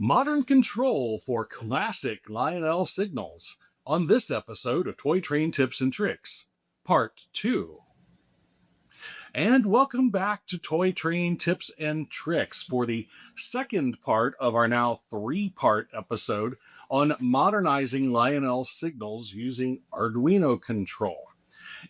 Modern control for classic Lionel signals on this episode of Toy Train Tips and Tricks, Part 2. And welcome back to Toy Train Tips and Tricks for the second part of our now three-part episode on modernizing Lionel signals using Arduino control.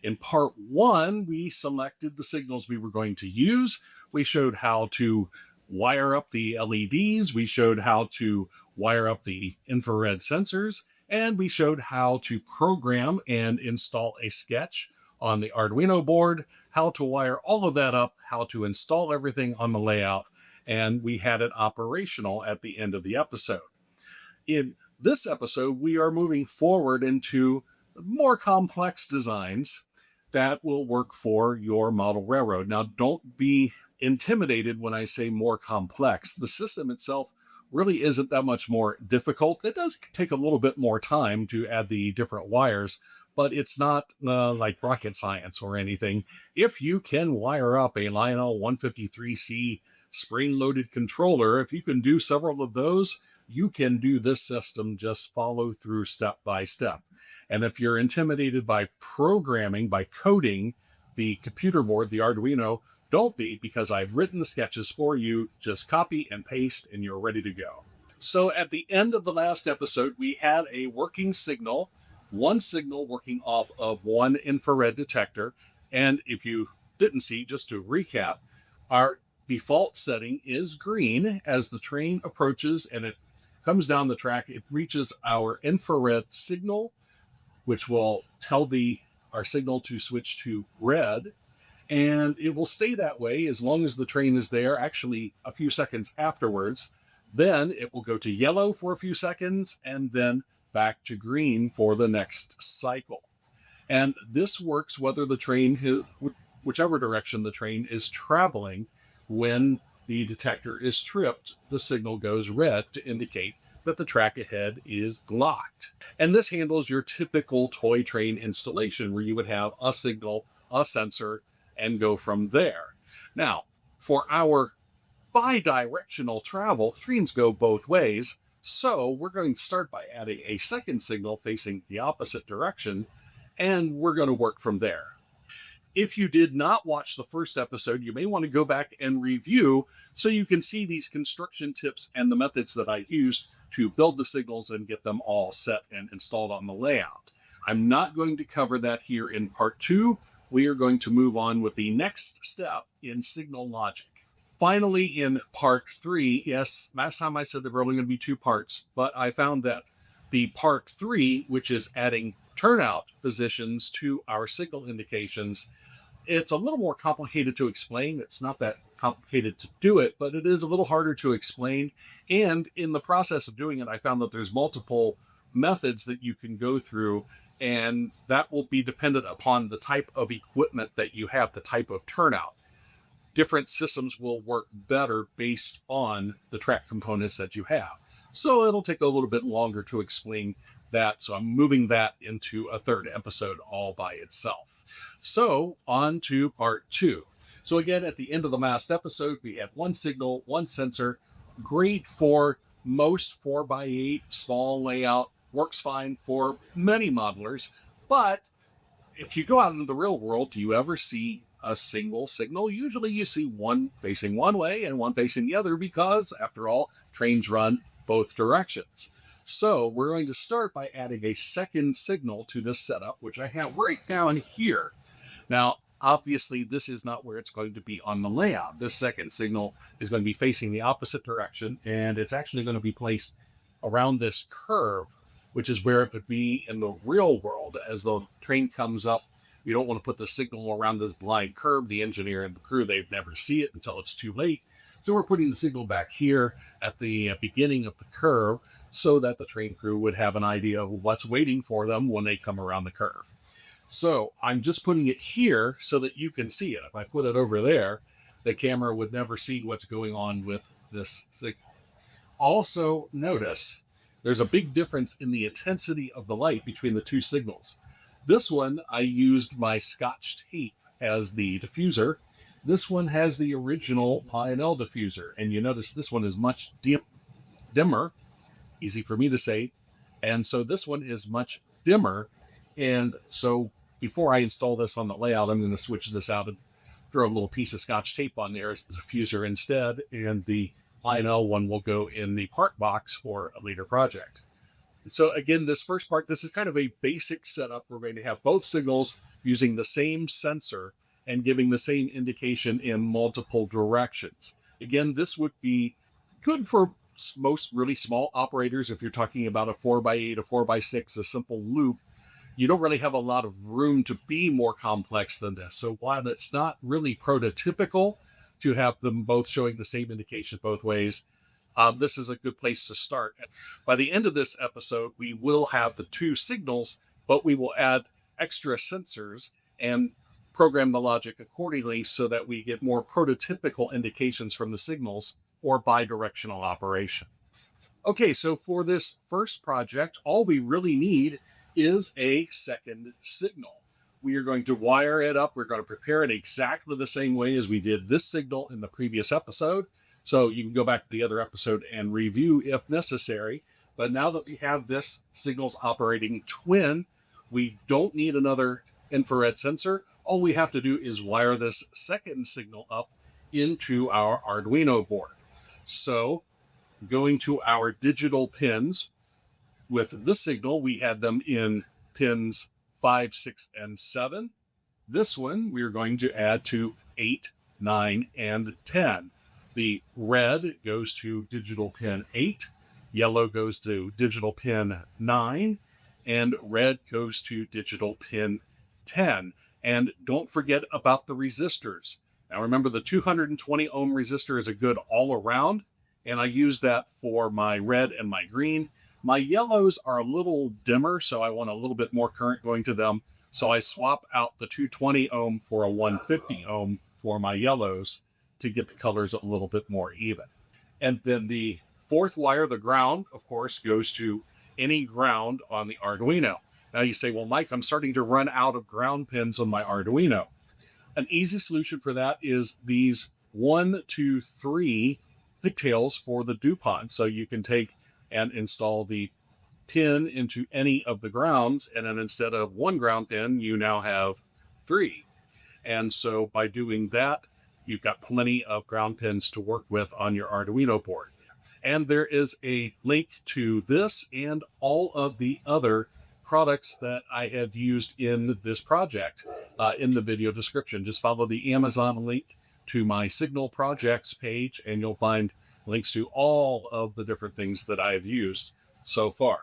In part 1, we selected the signals we were going to use. We showed how to wire up the LEDs, we showed how to wire up the infrared sensors, and we showed how to program and install a sketch on the Arduino board, how to wire all of that up, how to install everything on the layout, and we had it operational at the end of the episode. In this episode, we are moving forward into more complex designs that will work for your model railroad. Now, don't be intimidated when I say more complex. The system itself really isn't that much more difficult. It does take a little bit more time to add the different wires, but it's not like rocket science or anything. If you can wire up a Lionel 153C spring-loaded controller, if you can do several of those, you can do this system. Just follow through step by step. And if you're intimidated by programming, by coding the computer board, the Arduino, don't be, because I've written the sketches for you. Just copy and paste and you're ready to go. So at the end of the last episode, we had a working signal, one signal working off of one infrared detector. And if you didn't see, just to recap, our default setting is green. As the train approaches and it comes down the track, it reaches our infrared signal, which will tell our signal to switch to red. And it will stay that way as long as the train is there, actually a few seconds afterwards. Then it will go to yellow for a few seconds and then back to green for the next cycle. And this works whether the train, whichever direction the train is traveling. When the detector is tripped, the signal goes red to indicate that the track ahead is blocked. And this handles your typical toy train installation where you would have a signal, a sensor, and go from there. Now, for our bi-directional travel, trains go both ways, so we're going to start by adding a second signal facing the opposite direction, and we're going to work from there. If you did not watch the first episode, you may want to go back and review so you can see these construction tips and the methods that I used to build the signals and get them all set and installed on the layout. I'm not going to cover that here in part 2. We are going to move on with the next step in signal logic. Finally, in part 3, yes, last time I said there were only going to be 2 parts, but I found that the part 3, which is adding turnout positions to our signal indications, it's a little more complicated to explain. It's not that complicated to do it, but it is a little harder to explain. And in the process of doing it, I found that there's multiple methods that you can go through, and that will be dependent upon the type of equipment that you have, the type of turnout. Different systems will work better based on the track components that you have. So it'll take a little bit longer to explain that. So I'm moving that into a third episode all by itself. So on to part 2. So again, at the end of the last episode, we had one signal, one sensor, great for most 4x8 small layout, works fine for many modelers. But if you go out into the real world, do you ever see a single signal? Usually you see one facing one way and one facing the other because, after all, trains run both directions. So we're going to start by adding a second signal to this setup, which I have right down here. Now, obviously, this is not where it's going to be on the layout. This second signal is going to be facing the opposite direction, and it's actually going to be placed around this curve, which is where it would be in the real world. As the train comes up, you don't want to put the signal around this blind curve. The engineer and the crew, they'd never see it until it's too late. So we're putting the signal back here at the beginning of the curve so that the train crew would have an idea of what's waiting for them when they come around the curve. So I'm just putting it here so that you can see it. If I put it over there, the camera would never see what's going on with this signal. Also notice there's a big difference in the intensity of the light between the two signals. This one, I used my Scotch tape as the diffuser. This one has the original Lionel diffuser, and you notice this one is much dimmer, easy for me to say. And so this one is much dimmer. And so before I install this on the layout, I'm going to switch this out and throw a little piece of Scotch tape on there as the diffuser instead. And the Lionel one will go in the part box for a later project. So again, this first part, this is kind of a basic setup. We're going to have both signals using the same sensor and giving the same indication in multiple directions. Again, this would be good for most really small operators. If you're talking about a 4x8, a 4x6, a simple loop, you don't really have a lot of room to be more complex than this. So while it's not really prototypical to have them both showing the same indication both ways, this is a good place to start. By the end of this episode, we will have the two signals, but we will add extra sensors and program the logic accordingly so that we get more prototypical indications from the signals for bidirectional operation. Okay, so for this first project, all we really need is a second signal. We are going to wire it up. We're going to prepare it exactly the same way as we did this signal in the previous episode. So you can go back to the other episode and review if necessary. But now that we have this signals operating twin, we don't need another infrared sensor. All we have to do is wire this second signal up into our Arduino board. So going to our digital pins, with this signal, we had them in pins 5, 6, and 7. This one we're going to add to 8, 9, and 10. The red goes to digital pin 8, yellow goes to digital pin 9, and red goes to digital pin 10. And don't forget about the resistors. Now remember, the 220 ohm resistor is a good all around, and I use that for my red and my green. My yellows are a little dimmer, so I want a little bit more current going to them. So I swap out the 220 ohm for a 150 ohm for my yellows to get the colors a little bit more even. And then the fourth wire, the ground, of course, goes to any ground on the Arduino. Now you say, well, Mike, I'm starting to run out of ground pins on my Arduino. An easy solution for that is these 1, 2, 3 pigtails for the DuPont. So you can take and install the pin into any of the grounds, and then instead of one ground pin, you now have 3. And so by doing that, you've got plenty of ground pins to work with on your Arduino board. And there is a link to this and all of the other products that I have used in this project in the video description. Just follow the Amazon link to my Signal Projects page, and you'll find links to all of the different things that I've used so far.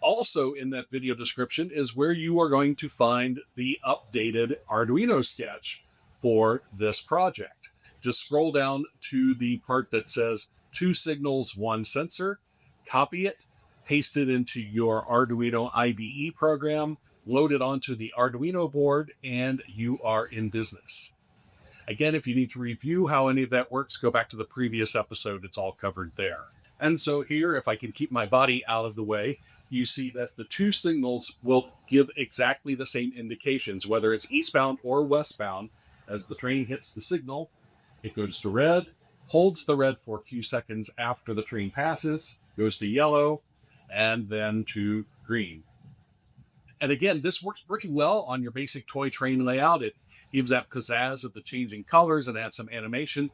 Also in that video description is where you are going to find the updated Arduino sketch for this project. Just scroll down to the part that says 2 signals, 1 sensor, copy it, paste it into your Arduino IDE program, load it onto the Arduino board, and you are in business. Again, if you need to review how any of that works, go back to the previous episode. It's all covered there. And so here, if I can keep my body out of the way, you see that the 2 signals will give exactly the same indications, whether it's eastbound or westbound. As the train hits the signal, it goes to red, holds the red for a few seconds after the train passes, goes to yellow, and then to green. And again, this works pretty well on your basic toy train layout. It gives that pizzazz of the changing colors and adds some animation,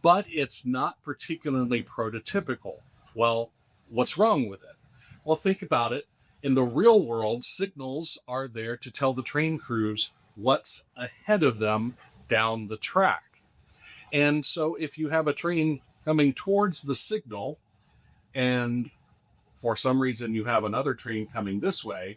but it's not particularly prototypical. Well, what's wrong with it? Well, think about it. In the real world, signals are there to tell the train crews what's ahead of them down the track. And so if you have a train coming towards the signal, and for some reason you have another train coming this way,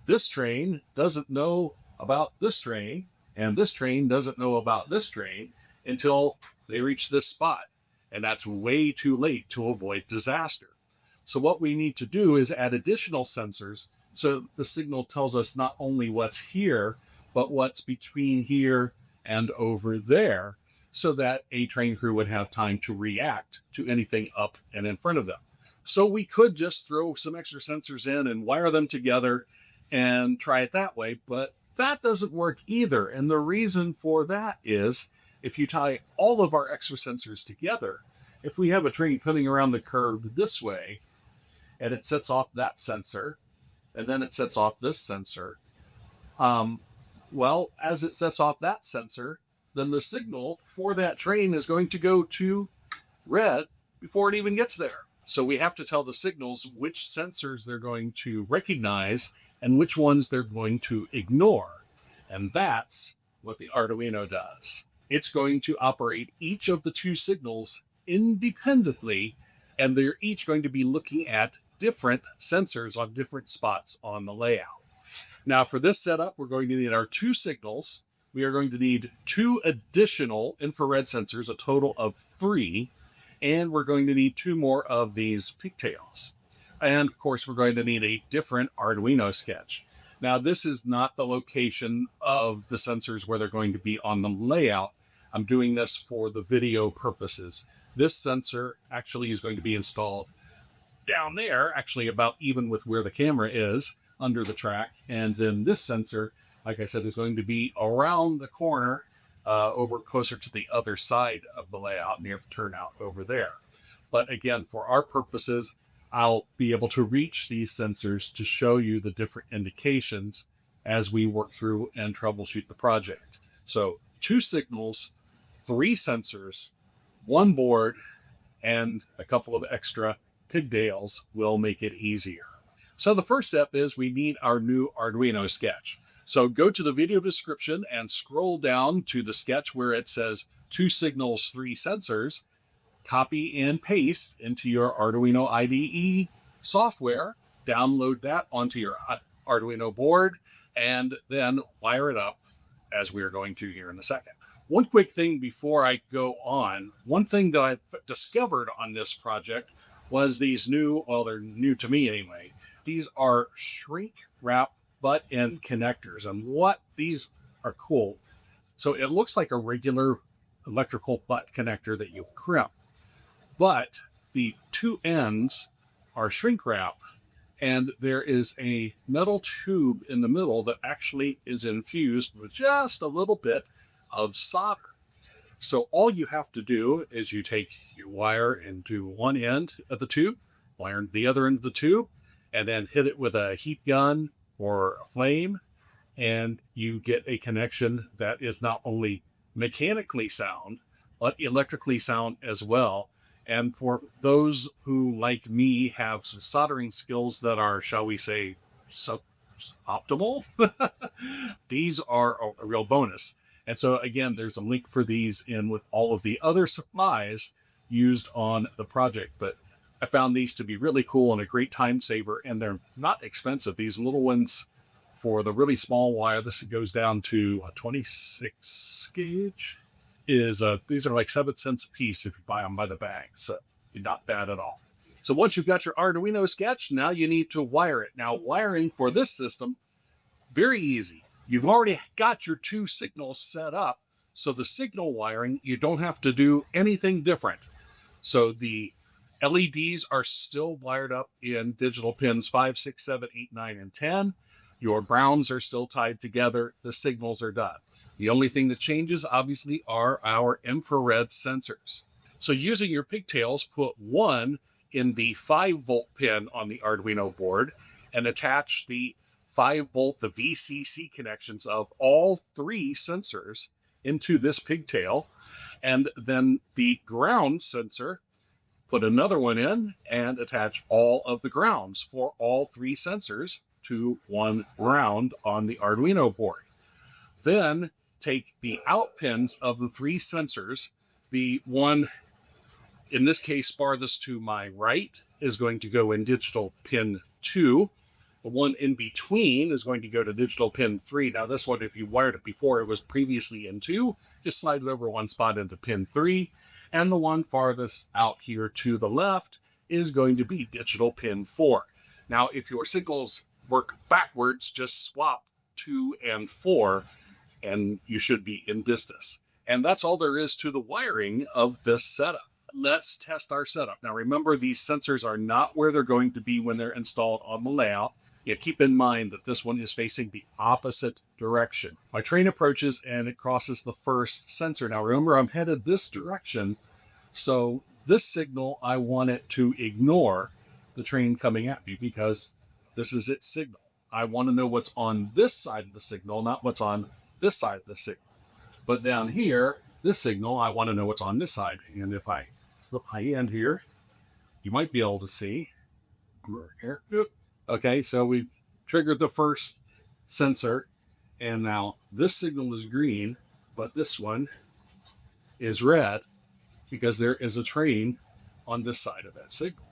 this train doesn't know about this train, and this train doesn't know about this train until they reach this spot. And that's way too late to avoid disaster. So what we need to do is add additional sensors so the signal tells us not only what's here, but what's between here and over there, so that a train crew would have time to react to anything up and in front of them. So we could just throw some extra sensors in and wire them together and try it that way, but that doesn't work either. And the reason for that is if you tie all of our extra sensors together, if we have a train coming around the curve this way, and it sets off that sensor, and then it sets off this sensor, well, as it sets off that sensor, then the signal for that train is going to go to red before it even gets there. So we have to tell the signals which sensors they're going to recognize and which ones they're going to ignore. And that's what the Arduino does. It's going to operate each of the two signals independently, and they're each going to be looking at different sensors on different spots on the layout. Now, for this setup, we're going to need our two signals. We are going to need two additional infrared sensors, a total of 3, and we're going to need 2 more of these pigtails. And of course, we're going to need a different Arduino sketch. Now, this is not the location of the sensors where they're going to be on the layout. I'm doing this for the video purposes. This sensor actually is going to be installed down there, actually about even with where the camera is, under the track. And then this sensor, like I said, is going to be around the corner, over closer to the other side of the layout, near the turnout over there. But again, for our purposes, I'll be able to reach these sensors to show you the different indications as we work through and troubleshoot the project. So 2 signals, 3 sensors, 1 board, and a couple of extra pigtails will make it easier. So the first step is we need our new Arduino sketch. So go to the video description and scroll down to the sketch where it says 2 signals, 3 sensors. Copy and paste into your Arduino IDE software, download that onto your Arduino board, and then wire it up as we are going to here in a second. One quick thing before I go on, one thing that I discovered on this project was these new, well, they're new to me anyway, these are shrink wrap butt end connectors, and what these are cool. So it looks like a regular electrical butt connector that you crimp, but the 2 ends are shrink wrap, and there is a metal tube in the middle that actually is infused with just a little bit of solder. So all you have to do is you take your wire into one end of the tube, wire the other end of the tube, and then hit it with a heat gun or a flame, and you get a connection that is not only mechanically sound, but electrically sound as well. And for those who, like me, have some soldering skills that are, shall we say, optimal, these are a real bonus. And so, again, there's a link for these in with all of the other supplies used on the project. But I found these to be really cool and a great time saver, and they're not expensive. These little ones, for the really small wire, this goes down to a 26 gauge, these are like 7 cents a piece if you buy them by the bag. So not bad at all. So once you've got your Arduino sketch, now you need to wire it. Now, wiring for this system, very easy. You've already got your 2 signals set up, so the signal wiring, you don't have to do anything different. So the LEDs are still wired up in digital pins 5, 6, 7, 8, 9, and 10. Your grounds are still tied together. The signals are done. The only thing that changes, obviously, are our infrared sensors. So using your pigtails, put 1 in the 5-volt pin on the Arduino board and attach the 5-volt, the VCC connections of all 3 sensors into this pigtail. And then the ground sensor, put another one in and attach all of the grounds for all 3 sensors to 1 ground on the Arduino board. Then take the out pins of the 3 sensors. The one, in this case, farthest to my right is going to go in digital pin 2. The one in between is going to go to digital pin 3. Now this one, if you wired it before, it was previously in 2. Just slide it over one spot into pin 3. And the one farthest out here to the left is going to be digital pin 4. Now, if your signals work backwards, just swap 2 and 4, and you should be in business. And that's all there is to the wiring of this setup. Let's test our setup. Now, remember, these sensors are not where they're going to be when they're installed on the layout. Yeah, keep in mind that this one is facing the opposite direction. My train approaches and it crosses the first sensor. Now, remember, I'm headed this direction, so this signal, I want it to ignore the train coming at me because this is its signal. I want to know what's on this side of the signal, not what's on this side of the signal. But down here, this signal, I want to know what's on this side. And if I flip my hand here, you might be able to see. Here. Okay, so we've triggered the first sensor, and now this signal is green, but this one is red because there is a train on this side of that signal.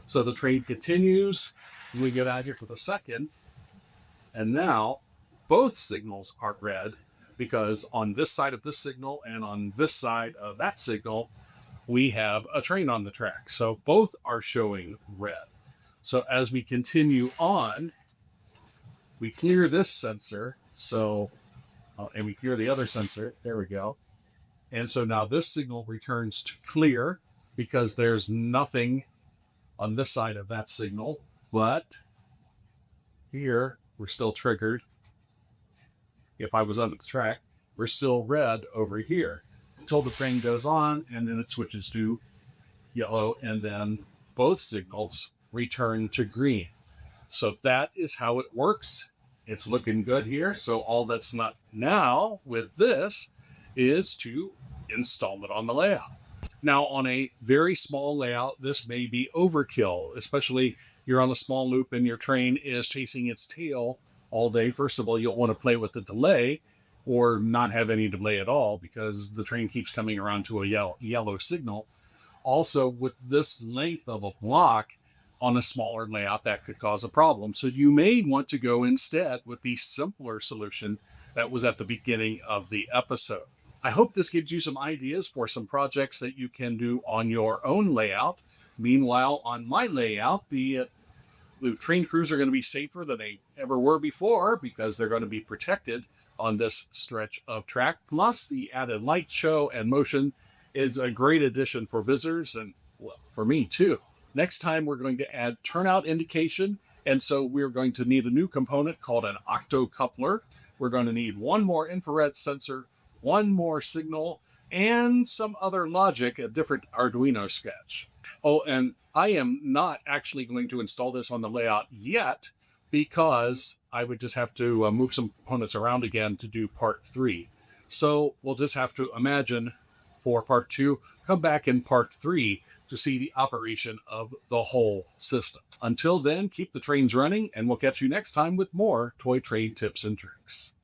So the train continues. We get out here for the second, and now both signals are red because on this side of this signal and on this side of that signal, we have a train on the track. So both are showing red. So as we continue on, we clear this sensor. And we clear the other sensor. There we go. And so now this signal returns to clear because there's nothing on this side of that signal. But here, we're still triggered. If I was on the track, we're still red over here until the train goes on, and then it switches to yellow, and then both signals return to green. So that is how it works. It's looking good here. So all that's not now with this is to install it on the layout. Now, on a very small layout, this may be overkill, especially you're on a small loop and your train is chasing its tail all day. First of all, you'll want to play with the delay or not have any delay at all because the train keeps coming around to a yellow signal. Also, with this length of a block on a smaller layout, that could cause a problem. So you may want to go instead with the simpler solution that was at the beginning of the episode. I hope this gives you some ideas for some projects that you can do on your own layout. Meanwhile, on my layout, the train crews are going to be safer than they ever were before because they're going to be protected on this stretch of track. Plus, the added light show and motion is a great addition for visitors and, well, for me too. Next time, we're going to add turnout indication. And so we're going to need a new component called an octocoupler. We're going to need one more infrared sensor, one more signal, and some other logic, a different Arduino sketch. Oh, and I am not actually going to install this on the layout yet because I would just have to move some components around again to do part 3. So we'll just have to imagine for part 2, come back in part 3 to see the operation of the whole system. Until then, keep the trains running, and we'll catch you next time with more toy train tips and tricks.